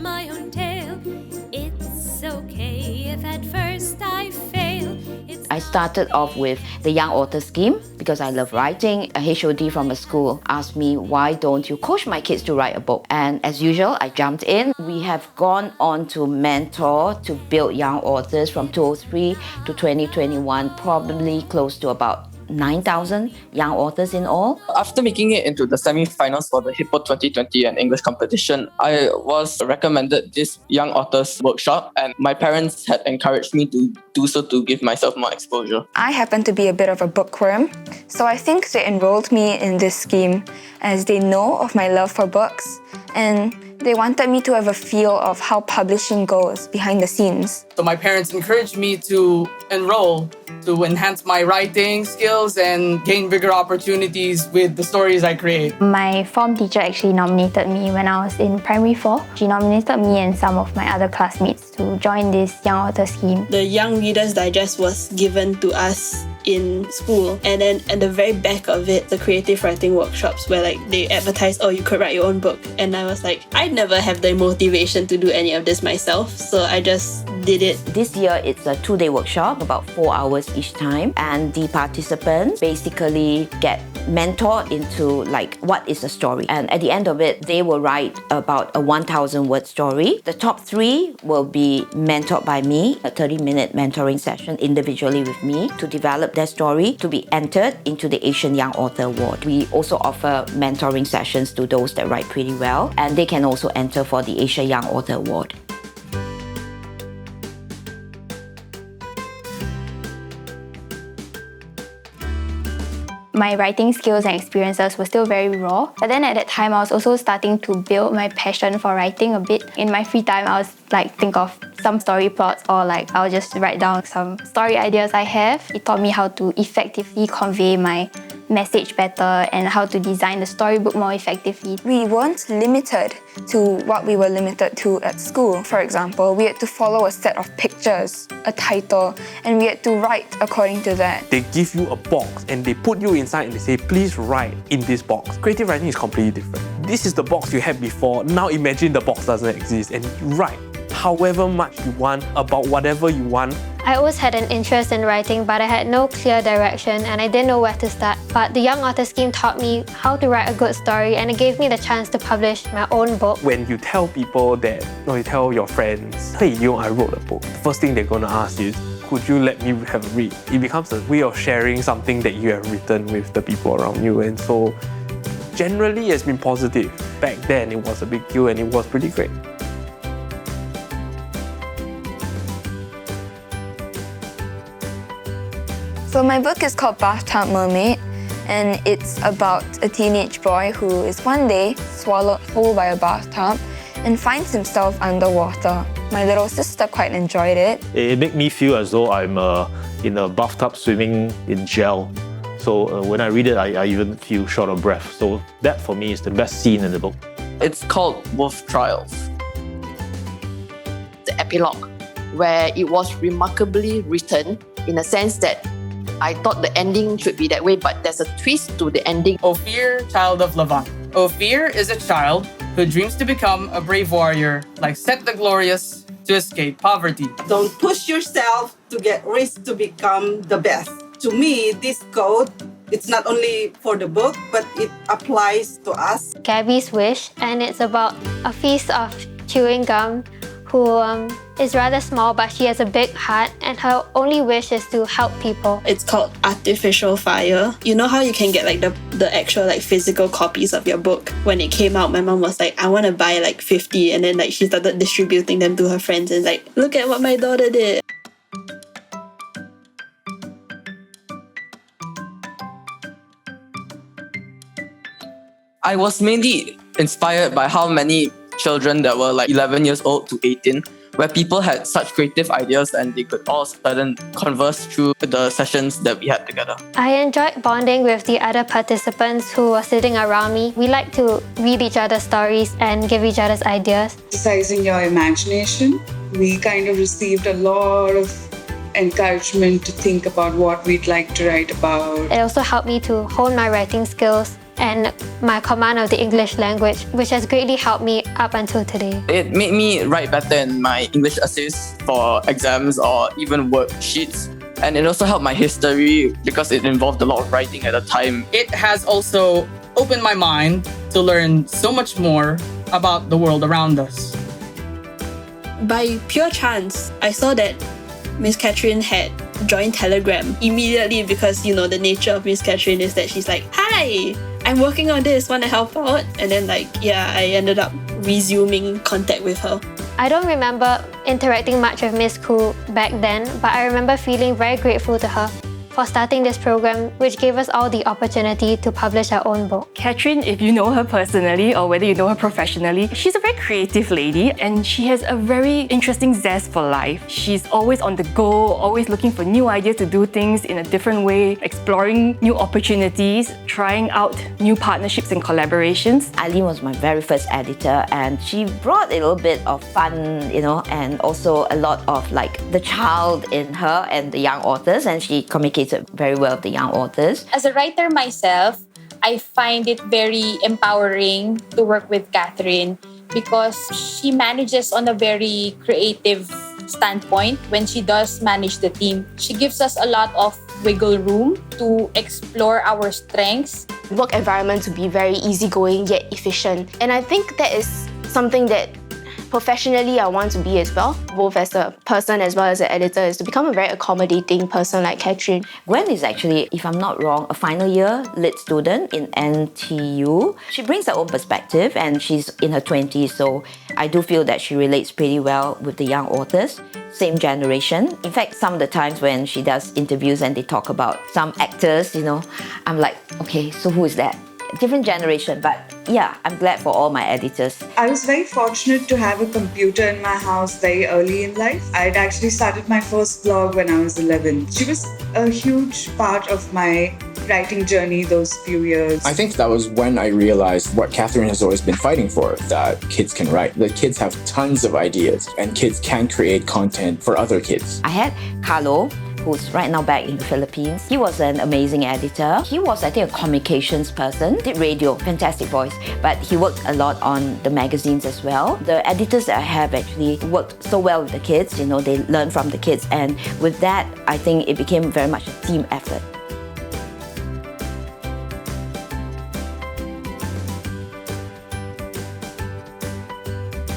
my own tale. It's okay if at first I fail. I started off with the Young Author Scheme because I love writing. A HOD from a school asked me, why don't you coach my kids to write a book? And as usual, I jumped in. We have gone on to mentor, to build young authors from 2003 to 2021, probably close to about 9,000 young authors in all. After making it into the semi-finals for the Hippo 2020 and English competition, I was recommended this young authors workshop, and my parents had encouraged me to do so to give myself more exposure. I happen to be a bit of a bookworm, so I think they enrolled me in this scheme as they know of my love for books, and they wanted me to have a feel of how publishing goes behind the scenes. So my parents encouraged me to enroll to enhance my writing skills and gain bigger opportunities with the stories I create. My form teacher actually nominated me when I was in primary 4. She nominated me and some of my other classmates to join this Young Author Scheme. The Young Readers Digest was given to us in school, and then at the very back of it, the creative writing workshops where like they advertise, oh, you could write your own book. And I was like, I'd never have the motivation to do any of this myself, so I just did it. This year, it's a 2-day workshop, about 4 hours each time, and the participants basically get mentored into like what is a story, and at the end of it they will write about a 1,000-word story. The top 3 will be mentored by me, a 30-minute mentoring session individually with me to develop their story to be entered into the Asian Young Author Award. We also offer mentoring sessions to those that write pretty well, and they can also enter for the Asia Young Author Award. My writing skills and experiences were still very raw. But then at that time, I was also starting to build my passion for writing a bit. In my free time, I was think of some story plots, or I'll just write down some story ideas I have. It taught me how to effectively convey my message better and how to design the storybook more effectively. We weren't limited to what we were limited to at school. For example, we had to follow a set of pictures, a title, and we had to write according to that. They give you a box and they put you inside and they say, please write in this box. Creative writing is completely different. This is the box you had before. Now imagine the box doesn't exist and you write however much you want about whatever you want. I always had an interest in writing, but I had no clear direction and I didn't know where to start. But the Young Author Scheme taught me how to write a good story, and it gave me the chance to publish my own book. When you tell people that, or you tell your friends, hey, I wrote a book, the first thing they're going to ask is, could you let me have a read? It becomes a way of sharing something that you have written with the people around you, and so generally it's been positive. Back then it was a big deal and it was pretty great. So my book is called Bathtub Mermaid, and it's about a teenage boy who is one day swallowed whole by a bathtub and finds himself underwater. My little sister quite enjoyed it. It made me feel as though I'm in a bathtub swimming in gel. So when I read it, I even feel short of breath. So that for me is the best scene in the book. It's called Wolf Trials. The epilogue, where it was remarkably written in a sense that I thought the ending should be that way, but there's a twist to the ending. Ophir, child of Lavan. Ophir is a child who dreams to become a brave warrior like Set the Glorious to escape poverty. Don't push yourself to get risk to become the best. To me, this code, it's not only for the book, but it applies to us. Gabby's Wish, and it's about a feast of chewing gum who is rather small, but she has a big heart, and her only wish is to help people. It's called Artificial Fire. You know how you can get the actual physical copies of your book? When it came out, my mom was like, I want to buy 50, and then she started distributing them to her friends and look at what my daughter did. I was mainly inspired by how many children that were 11 years old to 18, where people had such creative ideas and they could all of a sudden converse through the sessions that we had together. I enjoyed bonding with the other participants who were sitting around me. We like to read each other's stories and give each other's ideas. Exercising your imagination, we kind of received a lot of encouragement to think about what we'd like to write about. It also helped me to hone my writing skills and my command of the English language, which has greatly helped me up until today. It made me write better in my English essays for exams or even worksheets. And it also helped my history because it involved a lot of writing at the time. It has also opened my mind to learn so much more about the world around us. By pure chance, I saw that Miss Catherine had joined Telegram immediately because, you know, the nature of Miss Catherine is that she's like, "Hi, I'm working on this, want to help out?" And then I ended up resuming contact with her. I don't remember interacting much with Miss Khoo back then, but I remember feeling very grateful to her for starting this program, which gave us all the opportunity to publish our own book. Catherine, if you know her personally or whether you know her professionally, she's a very creative lady and she has a very interesting zest for life. She's always on the go, always looking for new ideas to do things in a different way, exploring new opportunities, trying out new partnerships and collaborations. Eileen was my very first editor and she brought a little bit of fun, and also a lot of the child in her and the young authors, and she communicated very well with the young authors. As a writer myself, I find it very empowering to work with Catherine because she manages on a very creative standpoint when she does manage the team. She gives us a lot of wiggle room to explore our strengths. Work environment to be very easygoing yet efficient. And I think that is something that professionally I want to be as well, both as a person as well as an editor, is to become a very accommodating person like Catherine. Gwen is actually, if I'm not wrong, a final year lit student in NTU. She brings her own perspective and she's in her 20s, so I do feel that she relates pretty well with the young authors, same generation. In fact, some of the times when she does interviews and they talk about some actors, I'm like, okay, so who is that? Different generation, but yeah, I'm glad for all my editors. I was very fortunate to have a computer in my house very early in life. I'd actually started my first blog when I was 11. She was a huge part of my writing journey those few years. I think that was when I realized what Catherine has always been fighting for, that kids can write. That kids have tons of ideas and kids can create content for other kids. I had Carlo, who's right now back in the Philippines. He was an amazing editor. He was, I think, a communications person, did radio, fantastic voice, but he worked a lot on the magazines as well. The editors that I have actually worked so well with the kids, they learn from the kids, and with that, I think it became very much a team effort.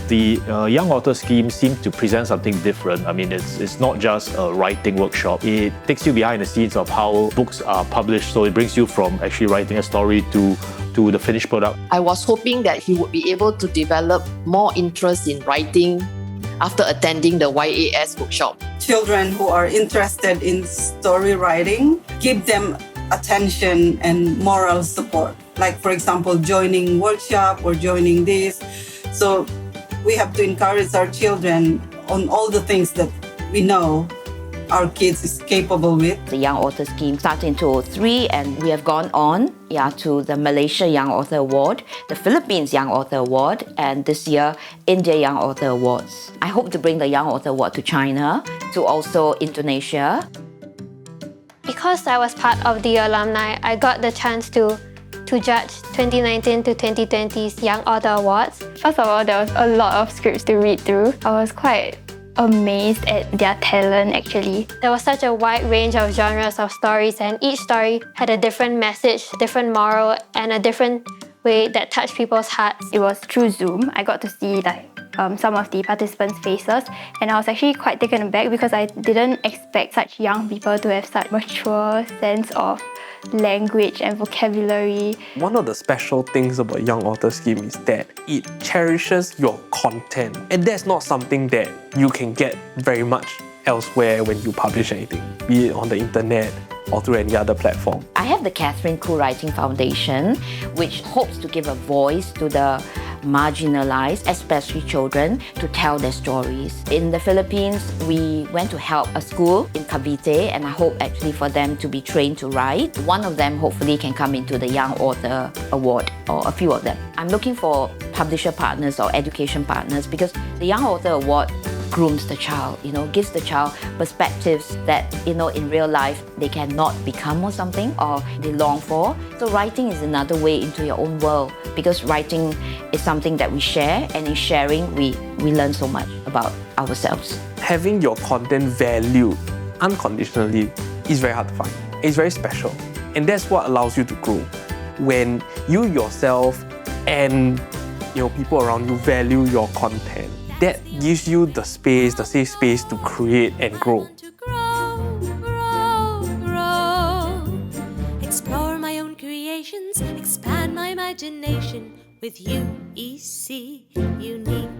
The Young Author Scheme seems to present something different. I mean, it's not just a writing workshop. It takes you behind the scenes of how books are published, so it brings you from actually writing a story to the finished product. I was hoping that he would be able to develop more interest in writing after attending the YAS workshop. Children who are interested in story writing, give them attention and moral support. Like, for example, joining workshop or joining this. So we have to encourage our children on all the things that we know our kids is capable with. The Young Author Scheme started in 2003 and we have gone on to the Malaysia Young Author Award, the Philippines Young Author Award, and this year, India Young Author Awards. I hope to bring the Young Author Award to China, to also Indonesia. Because I was part of the alumni, I got the chance to judge 2019 to 2020's Young Author Awards. First of all, there was a lot of scripts to read through. I was quite amazed at their talent actually. There was such a wide range of genres of stories, and each story had a different message, different moral, and a different way that touched people's hearts. It was through Zoom. I got to see some of the participants' faces, and I was actually quite taken aback because I didn't expect such young people to have such mature sense of language and vocabulary. One of the special things about Young Author Scheme is that it cherishes your content, and that's not something that you can get very much elsewhere when you publish anything, be it on the internet or through any other platform. I have the Catherine Khoo Writing Foundation, which hopes to give a voice to the marginalized, especially children, to tell their stories. In the Philippines, we went to help a school in Cavite, and I hope actually for them to be trained to write. One of them hopefully can come into the Young Author Award, or a few of them. I'm looking for publisher partners or education partners because the Young Author Award grooms the child, gives the child perspectives that, in real life they cannot become or something, or they long for. So writing is another way into your own world, because writing is something that we share, and in sharing we learn so much about ourselves. Having your content valued unconditionally is very hard to find. It's very special, and that's what allows you to grow. When you yourself and people around you value your content, that gives you the safe space to create and grow. Explore my own creations, expand my imagination with UEC, unique